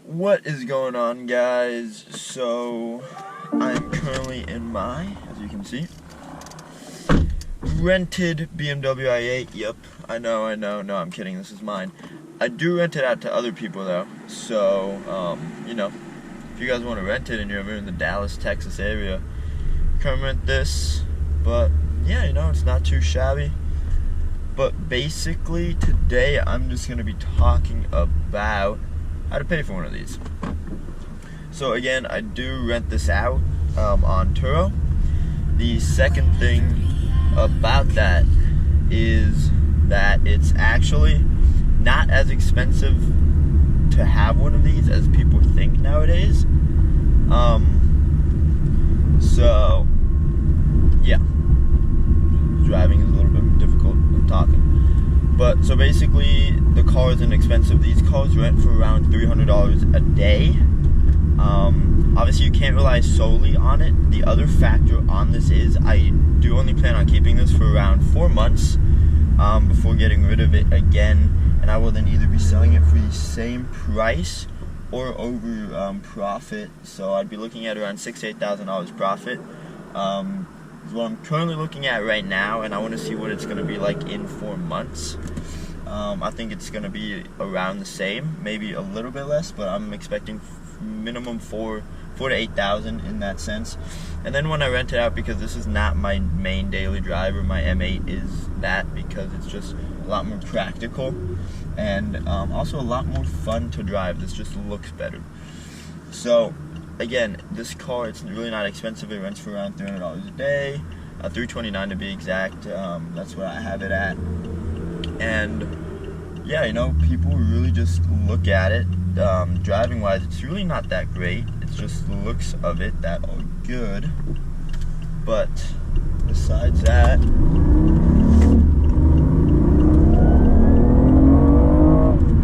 What is going on, guys? So I'm currently in my, as you can see, rented BMW i8. Yep, I know, no, I'm kidding, this is mine. I do rent it out to other people though, so you know, if you guys want to rent it and you're ever in the Dallas, Texas area, come rent this. But yeah, you know, it's not too shabby. But basically today I'm just going to be talking about how to pay for one of these. So again, I do rent this out on Turo. The second thing about that is that it's actually not as expensive to have one of these as people think nowadays. So yeah, driving is a little bit difficult than talking. But so basically, the car isn't expensive. These cars rent for around $300 a day. Obviously, you can't rely solely on it. The other factor on this is I do only plan on keeping this for around 4 months before getting rid of it again. And I will then either be selling it for the same price or over profit. So I'd be looking at around $6,000 to $8,000 profit. Is what I'm currently looking at right now, and I want to see what it's going to be like in 4 months. I think it's going to be around the same, maybe a little bit less, but I'm expecting minimum 4 to 8,000 in that sense. And then when I rent it out, because this is not my main daily driver, my M8 is that because it's just a lot more practical and also a lot more fun to drive. This just looks better. So again, this car, it's really not expensive. It rents for around $300 a day, $329 to be exact. That's where I have it at. And yeah, you know, people really just look at it. Driving wise, it's really not that great. It's just the looks of it that are good. But besides that,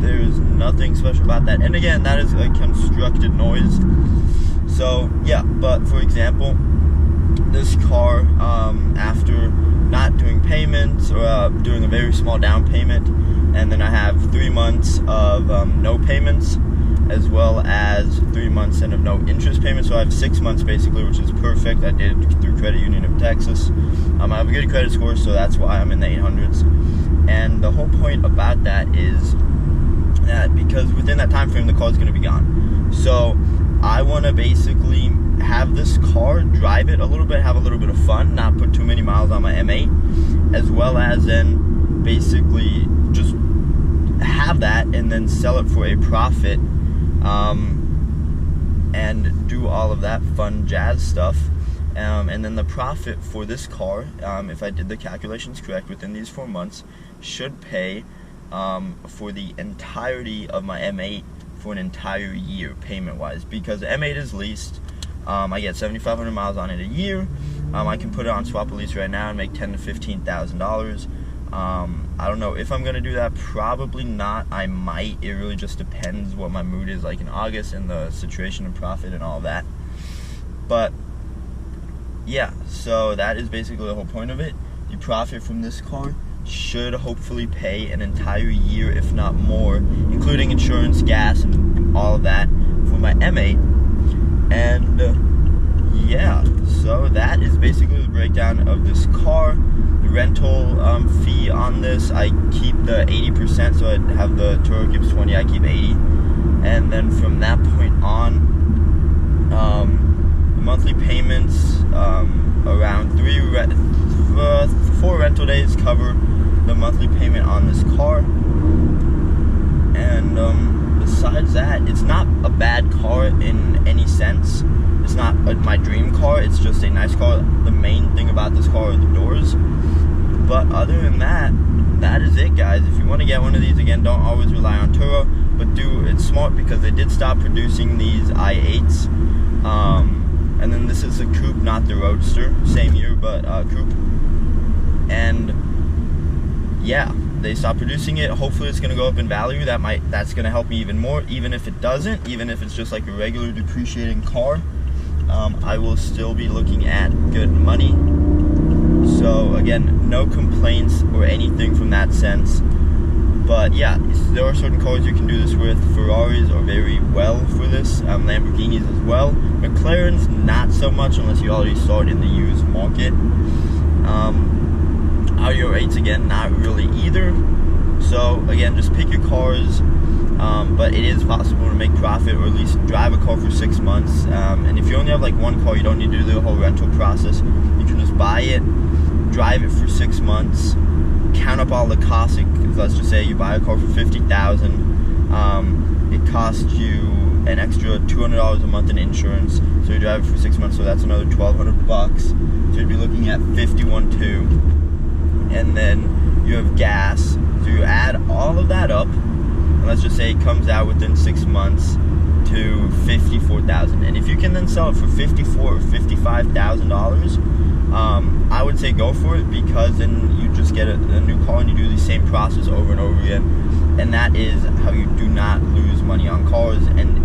there's nothing special about that. And again, that is a constructed noise. So yeah, but for example, this car, after not doing payments or doing a very small down payment, and then I have 3 months of no payments, as well as 3 months and of no interest payments. So I have 6 months basically, which is perfect. I did it through Credit Union of Texas. I have a good credit score, so that's why I'm in the 800s. And the whole point about that is that because within that time frame, the car is going to be gone. So I want to basically have this car, drive it a little bit, have a little bit of fun, not put too many miles on my M8, as well as then basically just have that and then sell it for a profit, and do all of that fun jazz stuff. And then the profit for this car, if I did the calculations correct within these 4 months, should pay for the entirety of my M8 for an entire year payment wise, because the M8 is leased. I get 7,500 miles on it a year. I can put it on swap a lease right now and make $10,000 to $15,000. I don't know if I'm gonna do that. Probably not. I might. It really just depends what my mood is like in August and the situation of profit and all that. But yeah, so that is basically the whole point of it. The profit from this car should hopefully pay an entire year, if not more, including insurance, gas, and all of that for my M8. And yeah, so that is basically the breakdown of this car. The rental fee on this, I keep the 80%, so I have the Turo keeps 20, I keep 80. And then from that point on, the monthly payments, around 4 rental days cover the monthly payment on this car. And besides that, it's not a bad car in any sense. It's not my dream car, it's just a nice car. The main thing about this car are the doors. But other than that, that is it, guys. If you want to get one of these, again, don't always rely on Turo, but it's smart because they did stop producing these i8s. And then this is a coupe, not the Roadster, same year, but coupe. And yeah, they stopped producing it. Hopefully it's going to go up in value. That's going to help me even more. Even if it doesn't, even if it's just like a regular depreciating car, I will still be looking at good money. So again, no complaints or anything from that sense. But yeah, there are certain cars you can do this with. Ferraris are very well for this, Lamborghinis as well. McLarens, not so much unless you already start in the used market. Audi 8s, again, not really either. So again, just pick your cars, but it is possible to make profit, or at least drive a car for 6 months. And if you only have like one car, you don't need to do the whole rental process. You can just buy it, drive it for 6 months, count up all the costs. Let's just say you buy a car for $50,000. It costs you an extra $200 a month in insurance. So you drive it for 6 months, so that's another $1,200. So you'd be looking at $51,200. And then you have gas. So you add all of that up, and let's just say it comes out within 6 months to $54,000. And if you can then sell it for $54,000 or $55,000, I would say go for it, because then you just get a new car and you do the same process over and over again. And that is how you do not lose money on cars. And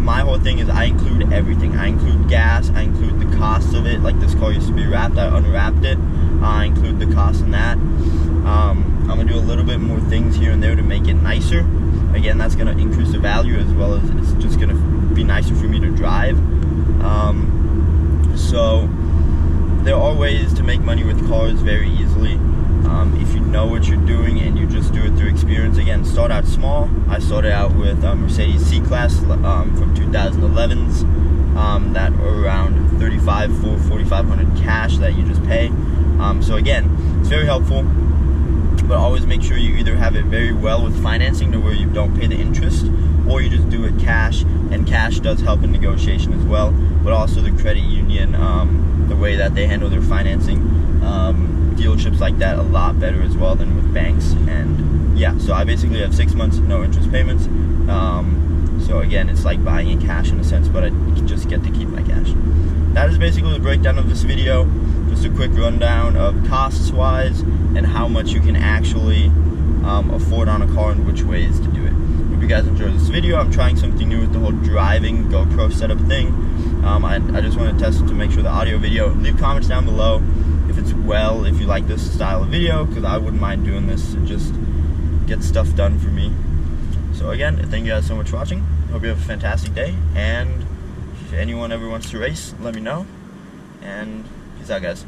my whole thing is I include everything. I include gas, I include the cost of it. Like this car used to be wrapped, I unwrapped it. I include the cost in that. I'm going to do a little bit more things here and there to make it nicer. Again, that's going to increase the value, as well as it's just going to be nicer for me to drive. So there are ways to make money with cars very easily. If you know what you're doing and you just do it through experience. Again, start out small. I started out with Mercedes C-Class from 2011s that are around $4,500 cash that you just pay. So again, it's very helpful, but always make sure you either have it very well with financing to where you don't pay the interest, or you just do it cash, and cash does help in negotiation as well, but also the credit union, the way that they handle their financing, dealerships like that a lot better as well than with banks. And yeah, so I basically have 6 months, no interest payments. So again, it's like buying in cash in a sense, but I just get to keep my cash. That is basically the breakdown of this video. Just a quick rundown of costs wise and how much you can actually afford on a car and which ways to do it. Hope you guys enjoyed this video. I'm trying something new with the whole driving GoPro setup thing. I just want to test it to make sure the audio video. Leave comments down below if you like this style of video, because I wouldn't mind doing this to just get stuff done for me. So again, thank you guys so much for watching. Hope you have a fantastic day, and if anyone ever wants to race, let me know. And peace out, guys.